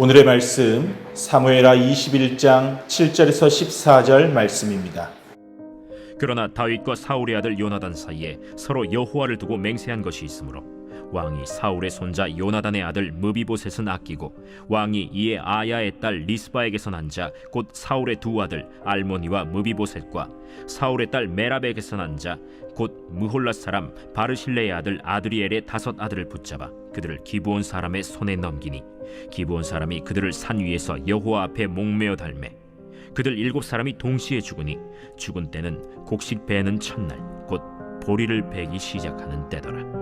오늘의 말씀 사무엘하 21장 7절에서 14절 말씀입니다. 그러나 다윗과 사울의 아들 요나단 사이에 서로 여호와를 두고 맹세한 것이 있으므로 왕이 사울의 손자 요나단의 아들 무비보셋은 아끼고 왕이 이에 아야의 딸 리스바에게서 난 자 곧 사울의 두 아들 알모니와 무비보셋과 사울의 딸 메랍에게서 난 자 곧 무홀랏 사람 바르실레의 아들 아드리엘의 다섯 아들을 붙잡아 그들을 기브온 사람의 손에 넘기니 기브온 사람이 그들을 산 위에서 여호와 앞에 목매어 달매 그들 7사람이 동시에 죽으니 죽은 때는 곡식 베는 첫날 곧 보리를 베기 시작하는 때더라.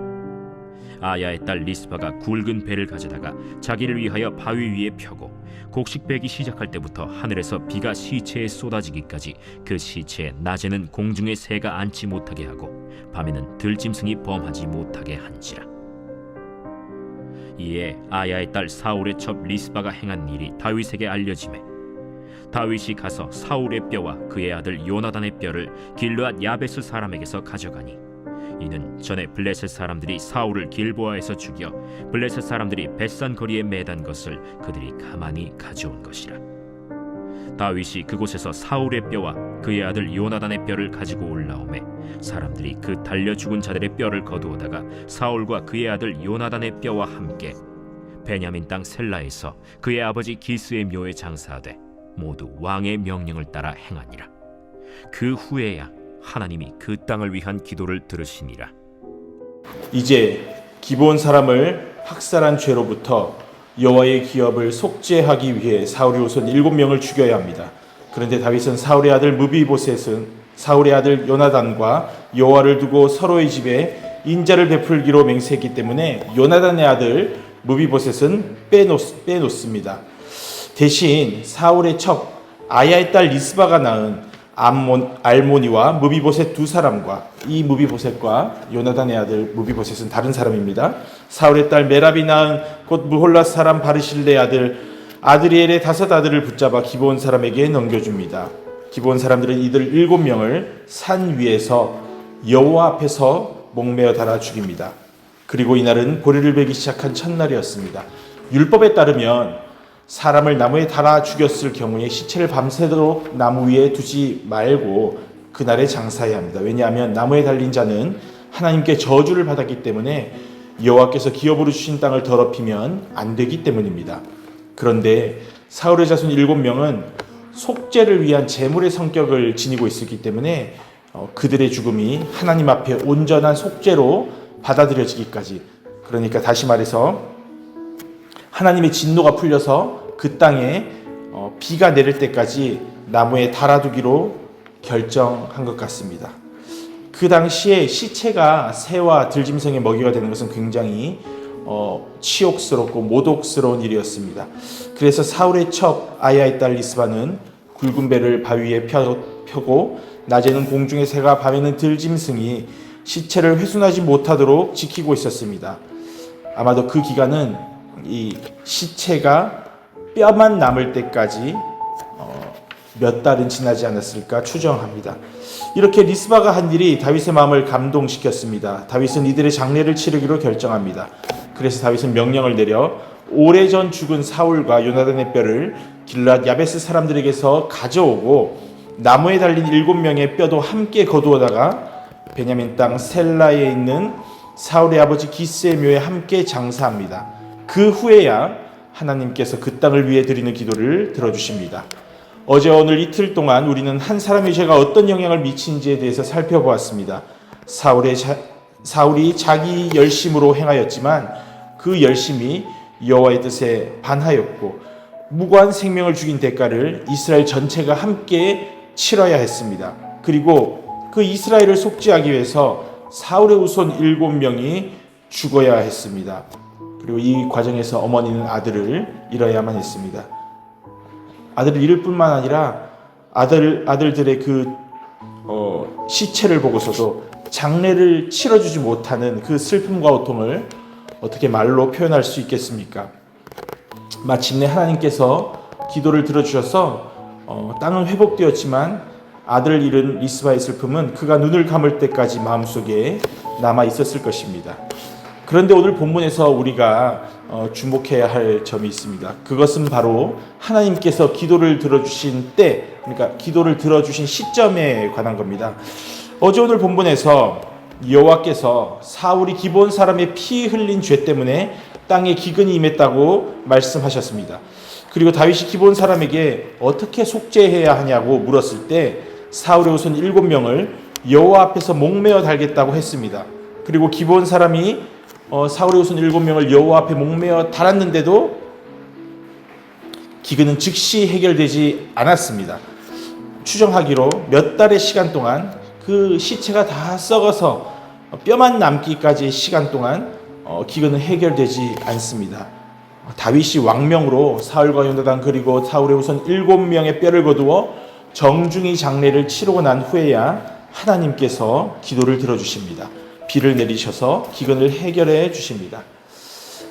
아야의 딸 리스바가 굵은 배를 가져다가 자기를 위하여 바위 위에 펴고 곡식 베기 시작할 때부터 하늘에서 비가 시체에 쏟아지기까지 그 시체에 낮에는 공중의 새가 앉지 못하게 하고 밤에는 들짐승이 범하지 못하게 한지라. 이에 아야의 딸 사울의 첩 리스바가 행한 일이 다윗에게 알려지매 다윗이 가서 사울의 뼈와 그의 아들 요나단의 뼈를 길르앗 야베스 사람에게서 가져가니 이는 전에 블레셋 사람들이 사울을 길보아에서 죽여 블레셋 사람들이 벳산 거리에 매단 것을 그들이 가만히 가져온 것이라. 다윗이 그곳에서 사울의 뼈와 그의 아들 요나단의 뼈를 가지고 올라오매 사람들이 그 달려 죽은 자들의 뼈를 거두어다가 사울과 그의 아들 요나단의 뼈와 함께 베냐민 땅 셀라에서 그의 아버지 기스의 묘에 장사하되 모두 왕의 명령을 따라 행하니라. 그 후에야 하나님이 그 땅을 위한 기도를 들으시니라. 이제 기브온 사람을 학살한 죄로부터 여호와의 기업을 속죄하기 위해 사울이 우선 7명을 죽여야 합니다. 그런데 다윗은 사울의 아들 무비보셋은 사울의 아들 요나단과 여호와를 두고 서로의 집에 인자를 베풀기로 맹세했기 때문에 요나단의 아들 무비보셋은 빼놓습니다. 대신 사울의 첩 아야의 딸 리스바가 낳은 알모니와 무비보셋 두 사람과 이 무비보셋과 요나단의 아들 무비보셋은 다른 사람입니다. 사울의 딸 메랍이 낳은 곧 무홀랏 사람 바르실레의 아들 아드리엘의 다섯 아들을 붙잡아 기브온 사람에게 넘겨줍니다. 기브온 사람들은 이들 7명을 산 위에서 여호와 앞에서 목매어 달아 죽입니다. 그리고 이날은 보리를 베기 시작한 첫날이었습니다. 율법에 따르면 사람을 나무에 달아 죽였을 경우에 시체를 밤새도록 나무 위에 두지 말고 그날에 장사해야 합니다. 왜냐하면 나무에 달린 자는 하나님께 저주를 받았기 때문에 여호와께서 기업으로 주신 땅을 더럽히면 안 되기 때문입니다. 그런데 사울의 자손 7명은 속죄를 위한 제물의 성격을 지니고 있었기 때문에 그들의 죽음이 하나님 앞에 온전한 속죄로 받아들여지기까지, 그러니까 다시 말해서 하나님의 진노가 풀려서 그 땅에 비가 내릴 때까지 나무에 달아두기로 결정한 것 같습니다. 그 당시에 시체가 새와 들짐승의 먹이가 되는 것은 굉장히 치욕스럽고 모독스러운 일이었습니다. 그래서 사울의 첩 아야의 딸 리스바는 굵은 배를 바위 위에 펴고 낮에는 공중의 새가 밤에는 들짐승이 시체를 훼손하지 못하도록 지키고 있었습니다. 아마도 그 기간은 이 시체가 뼈만 남을 때까지 몇 달은 지나지 않았을까 추정합니다. 이렇게 리스바가 한 일이 다윗의 마음을 감동시켰습니다. 다윗은 이들의 장례를 치르기로 결정합니다. 그래서 다윗은 명령을 내려 오래전 죽은 사울과 요나단의 뼈를 길르앗 야베스 사람들에게서 가져오고 나무에 달린 7명의 뼈도 함께 거두어다가 베냐민 땅 셀라에 있는 사울의 아버지 기스의 묘에 함께 장사합니다. 그 후에야 하나님께서 그 땅을 위해 드리는 기도를 들어주십니다. 어제와 오늘 이틀 동안 우리는 한 사람의 죄가 어떤 영향을 미치는지에 대해서 살펴보았습니다. 사울이 자기 열심으로 행하였지만 그 열심이 여호와의 뜻에 반하였고 무고한 생명을 죽인 대가를 이스라엘 전체가 함께 치러야 했습니다. 그리고 그 이스라엘을 속죄하기 위해서 사울의 후손 7명이 죽어야 했습니다. 그리고 이 과정에서 어머니는 아들을 잃어야만 했습니다. 아들을 잃을 뿐만 아니라 아들들의 그 시체를 보고서도 장례를 치러주지 못하는 그 슬픔과 고통을 어떻게 말로 표현할 수 있겠습니까? 마침내 하나님께서 기도를 들어주셔서 땅은 회복되었지만 아들을 잃은 리스바의 슬픔은 그가 눈을 감을 때까지 마음속에 남아 있었을 것입니다. 그런데 오늘 본문에서 우리가 주목해야 할 점이 있습니다. 그것은 바로 하나님께서 기도를 들어주신 때, 그러니까 기도를 들어주신 시점에 관한 겁니다. 어제 오늘 본문에서 여호와께서 사울이 기브온 사람의 피 흘린 죄 때문에 땅에 기근이 임했다고 말씀하셨습니다. 그리고 다윗이 기브온 사람에게 어떻게 속죄해야 하냐고 물었을 때 사울의 후손 7명을 여호와 앞에서 목매어 달겠다고 했습니다. 그리고 기브온 사람이 사울의 후손 7명을 여호와 앞에 목매어 달았는데도 기근은 즉시 해결되지 않았습니다. 추정하기로 몇 달의 시간 동안 그 시체가 다 썩어서 뼈만 남기까지의 시간 동안 기근은 해결되지 않습니다. 다윗이 왕명으로 사울과 요나단 그리고 사울의 후손 7명의 뼈를 거두어 정중히 장례를 치르고 난 후에야 하나님께서 기도를 들어주십니다. 비를 내리셔서 기근을 해결해 주십니다.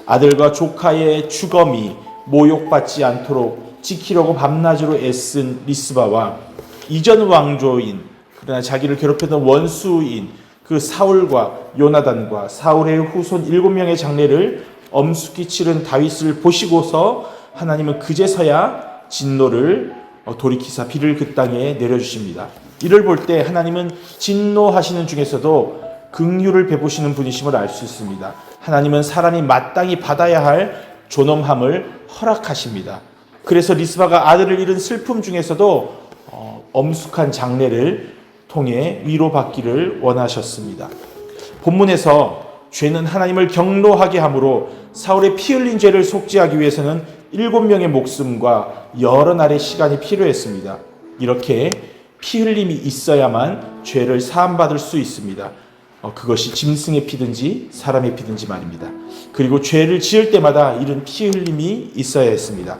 아들과 조카의 주검이 모욕받지 않도록 지키려고 밤낮으로 애쓴 리스바와 이전 왕조인 그러나 자기를 괴롭혔던 원수인 그 사울과 요나단과 사울의 후손 7명의 장례를 엄숙히 치른 다윗을 보시고서 하나님은 그제서야 진노를 돌이키사 비를 그 땅에 내려주십니다. 이를 볼 때 하나님은 진노하시는 중에서도 긍휼을 베푸시는 분이심을 알 수 있습니다. 하나님은 사람이 마땅히 받아야 할 존엄함을 허락하십니다. 그래서 리스바가 아들을 잃은 슬픔 중에서도 엄숙한 장례를 통해 위로받기를 원하셨습니다. 본문에서 죄는 하나님을 경노하게 하므로 사울의 피 흘린 죄를 속죄하기 위해서는 7명의 목숨과 여러 날의 시간이 필요했습니다. 이렇게 피 흘림이 있어야만 죄를 사함받을 수 있습니다. 그것이 짐승의 피든지 사람의 피든지 말입니다. 그리고 죄를 지을 때마다 이런 피 흘림이 있어야 했습니다.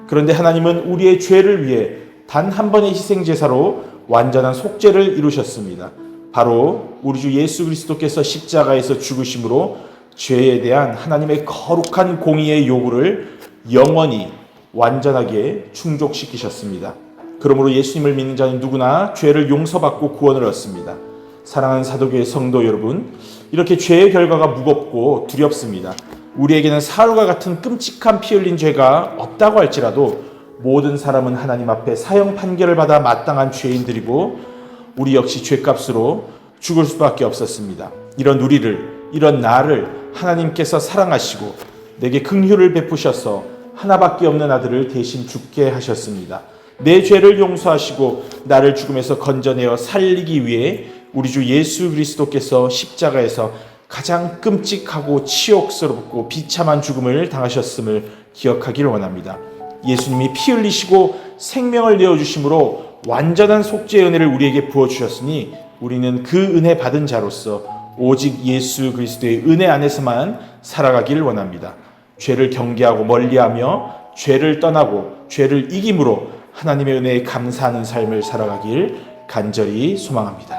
그런데 하나님은 우리의 죄를 위해 단 한 번의 희생제사로 완전한 속죄를 이루셨습니다. 바로 우리 주 예수 그리스도께서 십자가에서 죽으심으로 죄에 대한 하나님의 거룩한 공의의 요구를 영원히 완전하게 충족시키셨습니다. 그러므로 예수님을 믿는 자는 누구나 죄를 용서받고 구원을 얻습니다. 사랑하는 사도교회 성도 여러분, 이렇게 죄의 결과가 무겁고 두렵습니다. 우리에게는 사울과 같은 끔찍한 피 흘린 죄가 없다고 할지라도 모든 사람은 하나님 앞에 사형 판결을 받아 마땅한 죄인들이고 우리 역시 죄값으로 죽을 수밖에 없었습니다. 이런 우리를, 이런 나를 하나님께서 사랑하시고 내게 긍휼을 베푸셔서 하나밖에 없는 아들을 대신 죽게 하셨습니다. 내 죄를 용서하시고 나를 죽음에서 건져내어 살리기 위해 우리 주 예수 그리스도께서 십자가에서 가장 끔찍하고 치욕스럽고 비참한 죽음을 당하셨음을 기억하기를 원합니다. 예수님이 피 흘리시고 생명을 내어주심으로 완전한 속죄의 은혜를 우리에게 부어주셨으니 우리는 그 은혜 받은 자로서 오직 예수 그리스도의 은혜 안에서만 살아가기를 원합니다. 죄를 경계하고 멀리하며 죄를 떠나고 죄를 이김으로 하나님의 은혜에 감사하는 삶을 살아가길 간절히 소망합니다.